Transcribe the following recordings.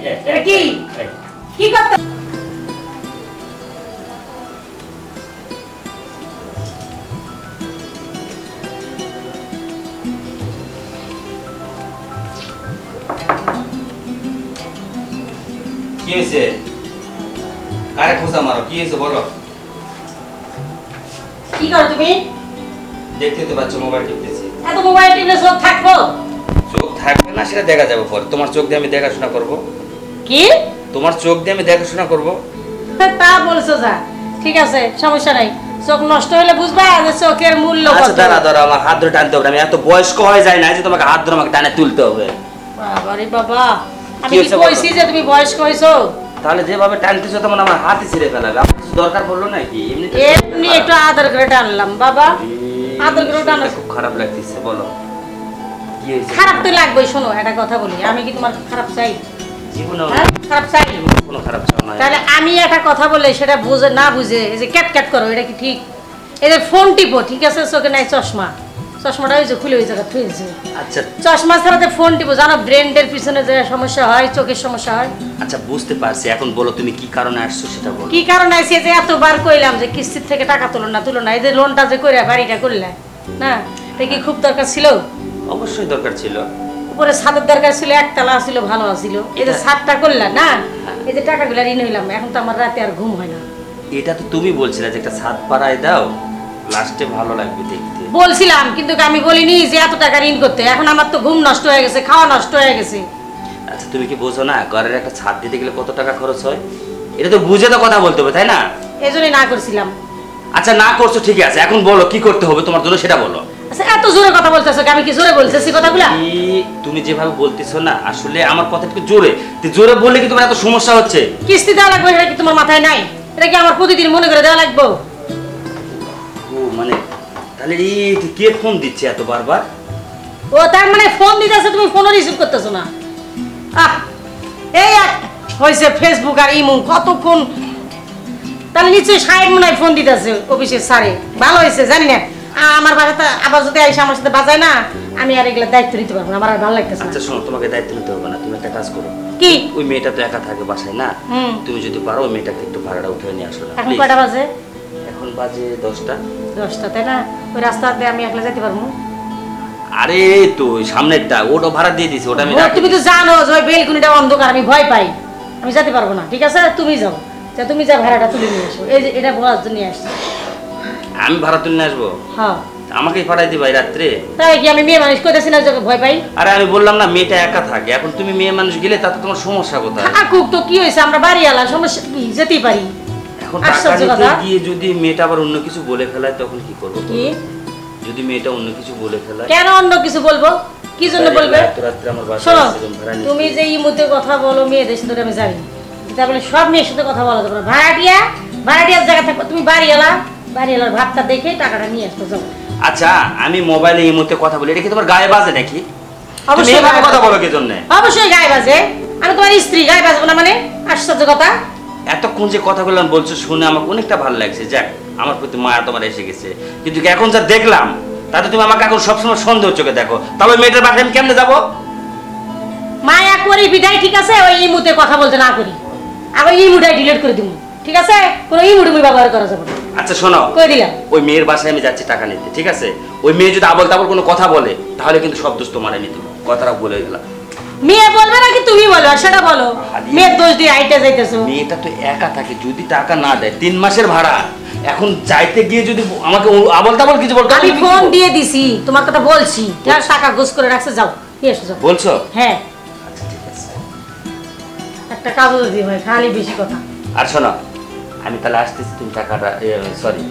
এটা কি কি করতে কি হয়েছে? কারে খোঁজা মারো? কি হয়েছে বলো? কি করো তুমি? দেখতে তো পাচ্ছ মোবাইল টিপতেছি। এত মোবাইল টিপলে চোখ থাকবো? চোখ থাকবে না সেটা দেখা যাবে পরে। তোমার চোখ দিয়ে আমি দেখাশোনা করব। কি? তোমার চোখ দিয়ে আমি দেখাশোনা করব। তা বলছো যা, ঠিক আছে, সমস্যা নাই। চোখ নষ্ট হলে বুঝবা যে চোখের মূল্য কত। আচ্ছা দাঁড়া দাঁড়া, আমার হাত ধরে টানতে হবে। আমি এত বয়স্ক হয়ে যায় না যে তোমাকে হাত ধরে আমাকে টানে তুলতে হবে। বাবারে বাবা, আমি কি কইছি যে তুমি বয়স্ক হইছো? তাহলে যেভাবে টানতেছো তেমন আমার হাতই ছিঁড়ে ফেলাবে। আমার কিছু দরকার পড়লো নাকি? এমনি একটু আদর করে টানলাম বাবা। আদর করে টানো। খুব খারাপ লাগতেছে, বলো কি হয়েছে? খারাপ তো লাগবেই। শোনো একটা কথা বলি, আমি কি তোমার খারাপ চাই? জীবনে খারাপ চাই? কোনো খারাপ চাও না। তাহলে আমি একটা কথা বলে সেটা বুঝে না বুঝে এই যে ক্যাট ক্যাট করো, এটা কি ঠিক? এই যে ফোন টিপো, ঠিক আছে, চোখে নাই চশমা, চশমাটা ওই যে খুলে ওই জায়গা থুয়েছে। আচ্ছা চশমা ছাড়াতে ফোন টিপো, জানো ব্রেনের পিছনে যে সমস্যা হয়, চোখের সমস্যা হয়। আচ্ছা বুঝতে পারছি, এখন বলো তুমি কি কারণে আসছো সেটা বলো। কি কারণ আছে যে এতবার কইলাম যে কিস্তির থেকে টাকা তুলো না, এই যে লোনটা যে করে বাড়িটা করলে না, এটা কি খুব দরকার ছিল? অবশ্যই দরকার ছিল। উপরে ছাদের দরকার ছিল, একতলা ছিল, ভালো ছিল। এই যে ছাদটা করলা না, এই যে টাকাগুলো ঋণ হইলাম, এখন তো আমার রাতে আর ঘুম হয় না। এটা তো তুমি বলছিলে যে একটা ছাদ পাড়ায় দাও, লাস্টে ভালো লাগবে দেখতে। বলছিলাম, কিন্তু আমি বলিনি যে এত টাকা ঋণ করতে। এখন আমার তো ঘুম নষ্ট হয়ে গেছে, খাওয়া নষ্ট হয়ে গেছে। আচ্ছা তুমি কি বোঝো না ঘরের একটা ছাদ দিতে গেলে কত টাকা খরচ হয়? এটা তো বুঝে তো কথা বলতে হবে, তাই না? এই জন্যই না করছিলাম। আচ্ছা না করছো ঠিক আছে, এখন বলো কি করতে হবে তোমার জন্য সেটা বলো। আচ্ছা এত জোরে কথা বলতেছো, আমি কি জোরে বলতেছি কথাগুলা? তুমি যেভাবে বলতেছো না, আসলে আমার কথা একটু জোরে, জোরে বললে কি তোমার এত সমস্যা হচ্ছে? কিস্তি দেওয়া লাগবে, এটা কি তোমার মাথায় নাই? এটা কি আমার প্রতিদিন মনে করে দেওয়া লাগবে? ও মানে তাহলে কে ফোন দিচ্ছে এত বারবার? ও তার মানে ফোন দিতেছে, তুমি ফোনও রিসিভ করতেছো না। এই হয়েছে ফেসবুক আর ইমো কতক্ষণ, তাহলে নিশ্চয়ই সাহেব মনে হয় ফোন দিতেছে অফিসের স্যারে। ভালো হয়েছে, জানি না আমার বাসাতে আবার যদি আইসা আমার সাথে বাজায় না, আমি আর এগুলো দায়িত্ব নিতে পারবো না, আমার আর ভালো লাগতেছে। আচ্ছা শোনো, তোমাকে দায়িত্ব নিতে হবে না, তুমি একটা কাজ করো। কি? ওই মেয়েটা তো একা থাকে বাসায় না, তুমি যদি পারো ওই মেয়েটাকে একটু ভাড়াটা উঠে নিয়ে আসো না। এখন কয়টা বাজে? এখন বাজে 10টা। 10টা, তাই না? ওই রাস্তা দিয়ে আমি একলা যেতে পারবো? আরে তো সামনেরটা ওটা ভাড়া দিয়ে দিছি, ওটা আমি তুমি তো জানো যে ওই বেলকুনিটা অন্ধকার, আমি ভয় পাই, আমি যেতে পারবো না। ঠিক আছে, তুমি যাও, তুমি যা ভাড়াটা তুলে নিয়ে আসো। এই যে এটা বলার জন্য আসছি। আমি ভাড়া তুলে নিয়ে আসবো? হ্যাঁ। আমাকেই পাঠাই দিবা এই রাত্রে? তাই কি আমি মেয়ে মানুষ কইতেছি না যে ভয় পাই? আরে আমি বললাম না মেয়েটা একা থাকে, এখন তুমি মেয়ে মানুষ গেলে তাতে তোমার সমস্যা কোথায়? থাকুক তো, কি হয়েছে, আমরা বাড়ি আলা, সমস্যা কি, যেতেই পারি। এখন টাকা নিতে গিয়ে যদি মেয়েটা আবার অন্য কিছু বলে ফেলায় তখন কি করবো? কি যদি মেয়েটা অন্য কিছু বলে ফেলায়? কেন অন্য কিছু বলবো? কি জন্য বলবে? শোনো, তুমি যে এই মুহূর্তে কথা বলো মেয়েদের সাথে আমি জানি, তারপরে সব মেয়ের সাথে কথা বলা যাবে না। ভাড়াটিয়ার জায়গা থাকবে, তুমি বাড়িওয়ালার ভাতটা দেখে টাকাটা নিয়ে আসতে যাবো। আচ্ছা আমি মোবাইলে এই মুহূর্তে কথা বলি, এটা কি তোমার গায়ে বাজে নাকি? অবশ্যই কথা বলো কি জন্য? অবশ্যই গায়ে বাজে, আমি তোমার স্ত্রী, গায়ে বাজবো না মানে? আশ্চর্য কথা। এতক্ষণ যে কথাগুলো বলছো শুনে আমাকে অনেকটা ভালো লাগছে, যাক আমার প্রতি মায়া তোমার এসে গেছে। কিন্তু এখন যা দেখলাম তাতে তুমি আমাকে এখন সবসময় সন্দেহ চোখে দেখো, তাহলে মেয়েটার বাসায় আমি কেমনে যাবো? মায়া করি বিদায়, ঠিক আছে, ওই ইমুতে কথা বলতে না করি, আবার ইমুটাই ডিলিট করে দিব, ঠিক আছে? কোনো ইমুটি ব্যবহার করা যাবে না। আচ্ছা শোনো, কই দিলাম ওই মেয়ের বাসায় আমি যাচ্ছি টাকা নিতে, ঠিক আছে? ওই মেয়ে যদি আবল তাবল কোনো কথা বলে তাহলে কিন্তু সব দোষ তোমার নিতে, কথাটা বলে গেলাম। মেয়ে বলবে নাকি তুমি বলো? সেটা বলো। মেয়ের দোষ দিয়ে আইটা যাইতেছো। মেয়েটা তো একা থাকে, যদি টাকা না দেয় 3 মাসের ভাড়া, এখন যাইতে গিয়ে যদি আমাকে আবল তাবল কিছু বলতো, আমি ফোন দিয়ে দিছি, তোমার কথা বলছি, টাকা গোছ করে রাখছে, যাও নিয়ে এসো। যাও। বলছো? হ্যাঁ। আচ্ছা ঠিক আছে, একটা কাজ যদি হয়, খালি বেশি কথা। আর শোনো আমি তাহলে আসতেছি, তুমি টাকাটা সরি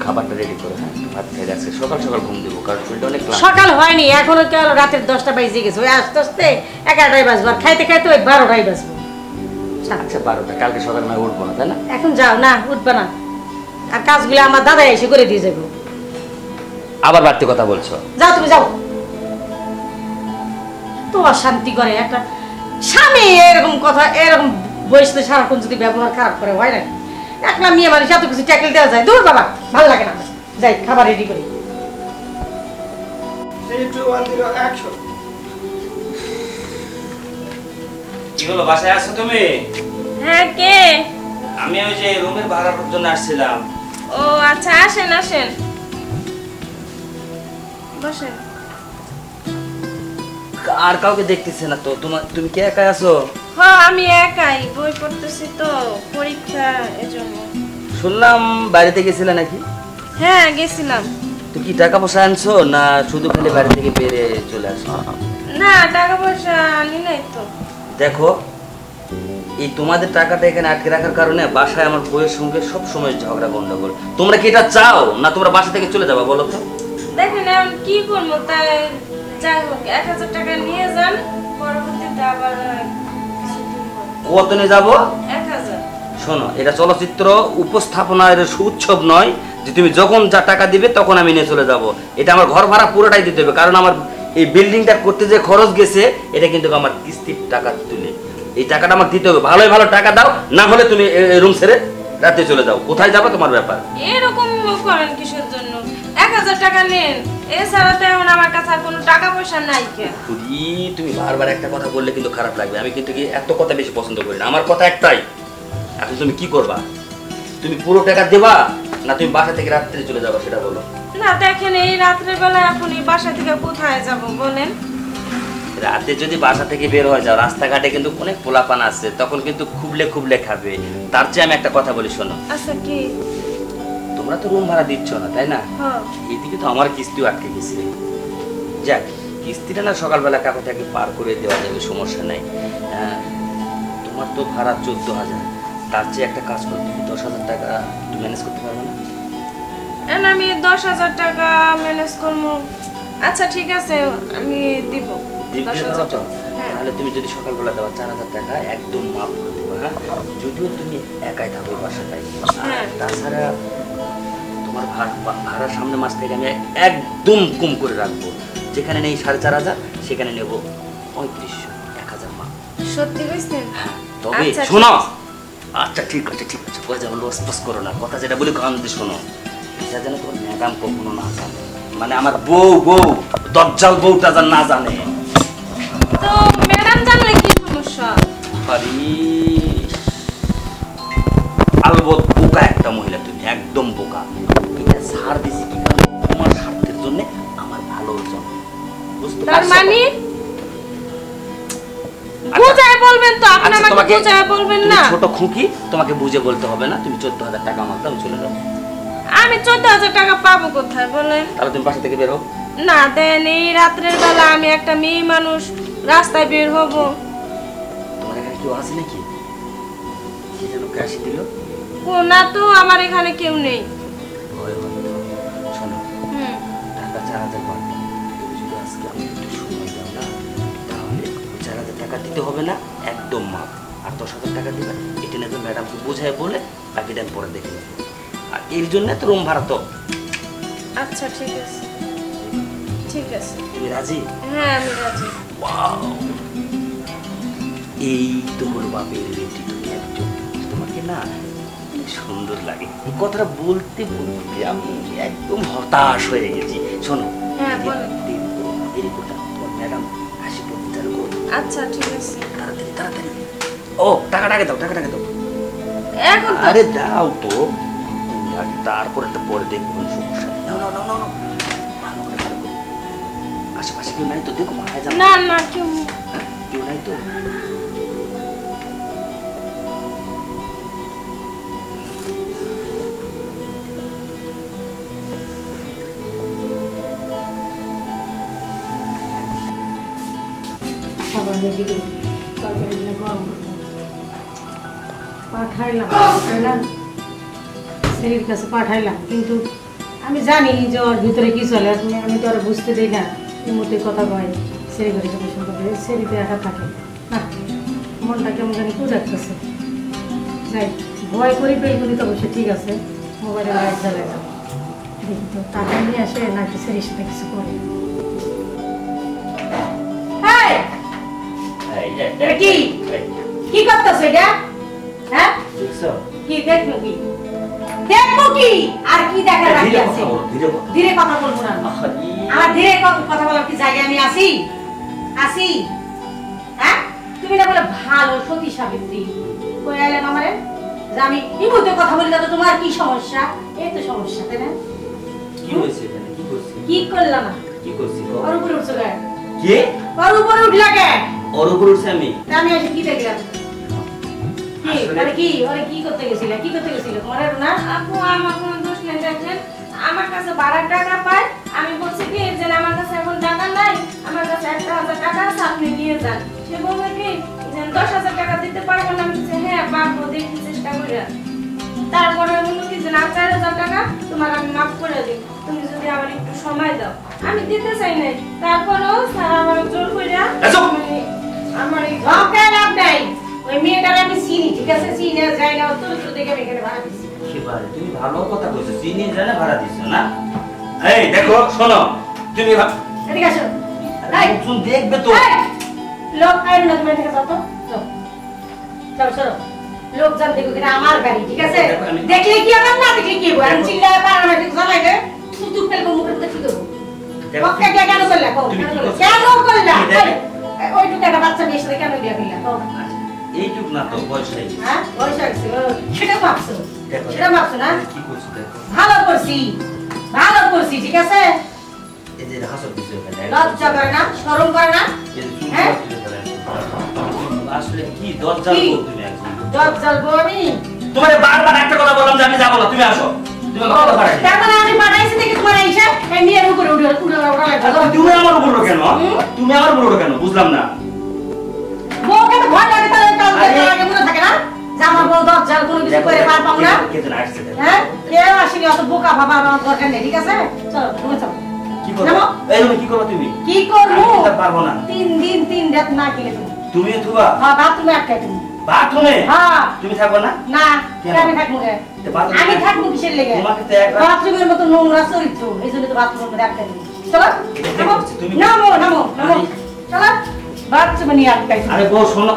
খাবারটা রেডি করো। হ্যাঁ ভাত খেয়ে যাচ্ছে, সকাল সকাল ঘুম দেবো, কারণ শরীরটা অনেক ক্লান্ত। সকাল হয়নি এখনো, কেন রাতের 10টা বাজে গেছে, ওই আস্তে আস্তে 11টায় বাজবো, আর খাইতে খাইতে ওই 12টায় বাজবো। আচ্ছা 12টা, কালকে সকালে আমি উঠবো না তাই না? এখন যাও, না উঠবে না, আর কাজগুলো আমার দাদা এসে করে দিয়ে যাবো। আবার বাড়তি কথা বলছো? যাও তুমি যাও। তো অশান্তি করে একটা স্বামী, এরকম কথা, এরকম বয়সে সারাক্ষণ যদি ব্যবহার খারাপ করে হয় না? একলা মেয়ে মানুষ এত কিছু ট্যাকেল দেওয়া যায়? দূর বাবা, ভালো লাগে না। যাই খাবার রেডি করি। কি হলো, বাসায় আছো তুমি? হ্যাঁ, কে? আমি ওই যে রুমের ভাড়ার জন্য আসছিলাম। ও আচ্ছা, আসেন আসেন, বসেন। আর কাউকে দেখতেছে না তো, তুমি কি একাই আছো? হ্যাঁ, আমি একাই, বই পড়তেছি তো, পরীক্ষা এজন্য। শুনলাম বাড়িতে গেছিলে নাকি? হ্যাঁ, গেছিলাম। তো কি টাকা পয়সা আনছো না শুধু খালি বাড়ি থেকে বেরে চলে আসো? না, টাকা পয়সা আনি নাই তো। দেখো, এই তোমাদের টাকাটা এখানে আটকে রাখার কারণে বাসায় আমার বউয়ের সঙ্গে সব সময় ঝগড়া গন্ডগোল। তোমরা কি এটা চাও না তোমরা বাসা থেকে চলে যাবা বলো তো? দেখেন এখন কি করবো, তাই যাই হোক 1000 টাকা নিয়ে যান, পরবর্তীতে আবার কিছুদিন পর। কত নিয়ে যাবো? 1000। শোনো, এটা চলচ্চিত্র উপস্থাপনা, এটা উৎসব নয় যে তুমি যখন যা টাকা দিবে তখন আমি নিয়ে চলে যাব। এটা আমার ঘর ভাড়া পুরোটাই দিতে হবে, কারণ আমার এই বিল্ডিংটা করতে যে খরচ গেছে এটা কিন্তু আমার কিস্তির টাকা তুলে, এই টাকাটা আমার দিতে হবে। ভালোই ভালো টাকা দাও, না হলে তুমি রুম ছেড়ে রাতে চলে যাও। কোথায় যাবে তোমার ব্যাপার। এরকম করেন কিসের জন্য? 1000 টাকা নেন, এছাড়া তো এখন আমার কাছে আর কোনো টাকা পয়সা নাই। তুমি বারবার একটা কথা বললে কিন্তু খারাপ লাগবে। আমি কিন্তু কি এত কথা বেশি পছন্দ করি না, আমার কথা একটাই। এখন তুমি কি করবা? তুমি পুরো টাকা দেবা না তুমি বাসা থেকে রাত্রে চলে যাবা সেটা বলো। না দেখেন, এই রাত্রের বেলা এখন এই বাসা থেকে কোথায় যাব বলেন? রাতে যদি বাসা থেকে বের হয়ে যাও, রাস্তাঘাটে কিন্তু অনেক পোলাপান আছে, তখন কিন্তু খুবলে খুবলে খাবে। তার চেয়ে আমি একটা কথা বলি, শোনো। আচ্ছা, কি? তোমরা তো রুম ভাড়া দিচ্ছ না, তাই না? হ্যাঁ। এদিকে তো আমার কিস্তিও আটকে গেছে। যাক, কিস্তিটা না সকালবেলা কাকু থেকে পার করে দেওয়া যাবে, সমস্যা নাই। তোমার তো ভাড়া 14,000, তার চেয়ে একটা কাজ করো, তুমি 10,000 টাকা ম্যানেজ করতে পারবে না? আমি 10,000 টাকা ম্যানেজ করবো। আচ্ছা ঠিক আছে, আমি দিব 10,000 টাকা। তাহলে তুমি যদি সকালবেলা দেওয়া 4,000 টাকা একদম মাফ করে দেবো। হ্যাঁ, যদিও তুমি একাই থাকো বাসাটাই। তাছাড়া তোমার ভাড়ার সামনে মাস থেকে আমি একদম কম করে রাখবো। যেখানে নেই 4,500 সেখানে নেবো 3500, 1000 মাফ। সত্যি কইছেন? তবে শোনো, আচ্ছা ঠিক আছে ঠিক আছে, করে যাবো, লস করো না, কথা যেটা বলি কান দিয়ে শোনো। এটা যেন তোমার ম্যাডাম কখনো না জানে, মানে আমার বউ দজ্জাল বউটা যেন না জানে। তো ম্যাডাম জানলে কি সমস্যা? আলবত বোকা একটা মহিলা তুমি, একদম বোকা। এটা ছাড় দিছি কি কারণে? তোমার স্বার্থের জন্য, আমার ভালোর জন্য, বুঝতে পারছো? তার মানে বুঝায় বলবেন তো, আপনি আমাকে বুঝায় বলবেন না? ছোট খুকি, তোমাকে বুঝে বলতে হবে না। তুমি 14,000 টাকা আমার দাও, চলে যাও। আমি 14,000 টাকা পাবো কোথায় বলেন? তাহলে তুমি বাসা থেকে বের হও। না দেন, এই রাত্রের বেলা আমি একটা মেয়ে মানুষ, রাস্তায় বের হব। তোমার এখানে কেউ আছে নাকি? কে যেন কাশি দিল? না তো, আমার এখানে কেউ নেই। শোনো, টাকা 4,000 বাদ দাও। তুমি যদি আজকে আমি একটু সময় দাও না, তাহলে 4,000 টাকা দিতে হবে না, একদম মাপ। আর 10,000 টাকা দিবে, এটা নিয়ে তো ম্যাডামকে বোঝায় বলে বাকিটা আমি পরে দেখে নেবো। আর এর জন্য তো রুম ভাড়া তো। আচ্ছা ঠিক আছে, ঠিক আছে। তুমি রাজি? হ্যাঁ, আমি রাজি। এই তো হলো বাপের রেডি। তুমি একজন, তোমাকে না সুন্দর লাগে। এই কথাটা বলতে বলতে আমি একদম হতাশ হয়ে গেছি। শোনো, হ্যাঁ বলেন। তোমার ম্যাডাম হাসি পড়তে চালু করো। আচ্ছা ঠিক আছে, তাড়াতাড়ি তাড়াতাড়ি। ও টাকাটাকে দাও, টাকাটাকে দাও এখন। আরে দাও তো, তারপর একটা পরে দেখবো, কোনো সমস্যা নেই। নাও নাও নাও নাও নাও, ভালো করে ভালো করে। আশেপাশে কেউ নাই তো? দেখো মাথায় যাও। না না, কেউ কেউ নাই তো? পাঠাইলাম, কিন্তু আমি জানি যে ওর ভিতরে কি চলে। আমি তো আর বুঝতে দিই না, এই মধ্যে কথা কয় সেরি করে পছন্দ করে, সেরিতে একা থাকে না, মনটা কেমন জানি কুজাচ্ছে। যাই, ভয় করি পেলগুলি তো অবশ্যই ঠিক আছে, মোবাইলে লাইট জ্বালাই যাও, দেখি তো টাকা নিয়ে আসে নাকি সেরির সাথে কিছু করে। কি কি করতেছ এটা? হ্যাঁ, কি দেখবো? কি দেখবো? কি আর কি দেখা বাকি আছে? ধীরে কথা বলবো না, আমার ধীরে কথা বলার কি জায়গায় আমি আসি? হ্যাঁ, তুমি না বলে ভালো সতী সাবিত্রী কই আইলেন আমারে যে আমি ইমুতে কথা বলি তো তোমার কি সমস্যা এই তো সমস্যা তাই না কি হয়েছে এখানে কি করছিস কি করলাম না কি করছিস ওর উপরে উঠছো কেন কে ওর উপরে উঠলা কেন ওর উপর উঠছে আমি আমি এসে কি দেখলাম কি আরে কি ওরে কি করতে গেছিলে তোমার না আপু আমার কোনো দোষ নেই দেখেন আমার কাছে 12 টাকা পায় আমি বলছি কি যে আমার কাছে এখন টাকা নাই আমার কাছে 1000 টাকা আছে আপনি নিয়ে যান সে বলবে কি যে 10000 টাকা দিতে পারবো না আমি বলছি হ্যাঁ পারবো দেখি চেষ্টা করে তারপরে বললো কি যে না 4000 টাকা তোমার আমি মাফ করে দিই তুমি যদি আমার একটু সময় দাও আমি দিতে চাই নাই তারপরেও স্যার আমার জোর কইরা আমার এই ওকে লাভ নাই ওই মেয়েটার আমি চিনি ঠিক আছে চিনি যাই না তো দেখে আমি এখানে ভাড়া দিছি সেবারে তুমি ভালো কথা কইছো চিনি জানে ভাড়া দিছো না এই দেখো শোনো তুমি এদিকে আসো এই শুন দেখবে তো এই, লোক আইন না তুমি এদিকে যাও তো যাও। চলো চলো লোক জান দেখো এটা আমার গাড়ি ঠিক আছে দেখলে কি আমার না দেখলে কি হবে আমি চিল্লায় পারার মধ্যে জানাই দে তুই ফেলবো মুখের মধ্যে কি দেবো ওকে কেন করলা কও কেন করলা ওইটুকু একটা বাচ্চা মেয়ের সাথে কেন বিয়ে করলা কও এইটুক না তো বয়সটাই হ্যাঁ বয়স আছে সেটা ভাবছো দেখো সেটা ভাবছো না কি করছিস দেখো ভালো করছি ঠিক আছে এই যে হাসো কিছু এখানে লজ্জা করে না শরম করে না এই যে চুল হ্যাঁ? তুলে ফেলে আসলে কি দরজা কি? তুমি একদম দজ্জাল বউ আমি তোমারে বারবার একটা কথা বললাম যে আমি যাব না তুমি আসো তুমি আমার কথা পাঠাই তার মানে আমি পাঠাইছি দেখি তোমার আইসা এই মেয়ের উপরে উড়ে লাগবে তুমি আমার বললো কেন তুমি আমার বললো কেন বুঝলাম না বউকে তো ভয় লাগে তাহলে কাল আরে- আগে মনে থাকে না যে আমার বউ দজ্জাল কোনো কিছু করে পার পাবো না কে যেন আসছে দেখো। হ্যাঁ কেউ আসেনি অত বোকা ভাবা আমার দরকার নেই ঠিক আছে চলো তুমি চলো কি করবো যাবো? এই তুমি কি করবো তুমি কি করবো আমি তো পারবো না 3 দিন 3 রাত না খেলে তুমি তুমি থুবা হ্যাঁ বাথরুমে আটকাই তুমি বাথরুমে হ্যাঁ তুমি থাকবে না না কেন? আমি থাকবো কে? তো বাথরুমে- আমি থাকবো কিসের লেগে তোমাকে তো একবার- বাথরুমের মতো নোংরা চরিত্র এই জন্য তো বাথরুমের মধ্যে আটকাই দিই চলো এটা কে নামো করছে? তুমি- নামো নামো নামো আরে- চলো বাথরুমে নিয়ে আটকাই আরে বউ শোনো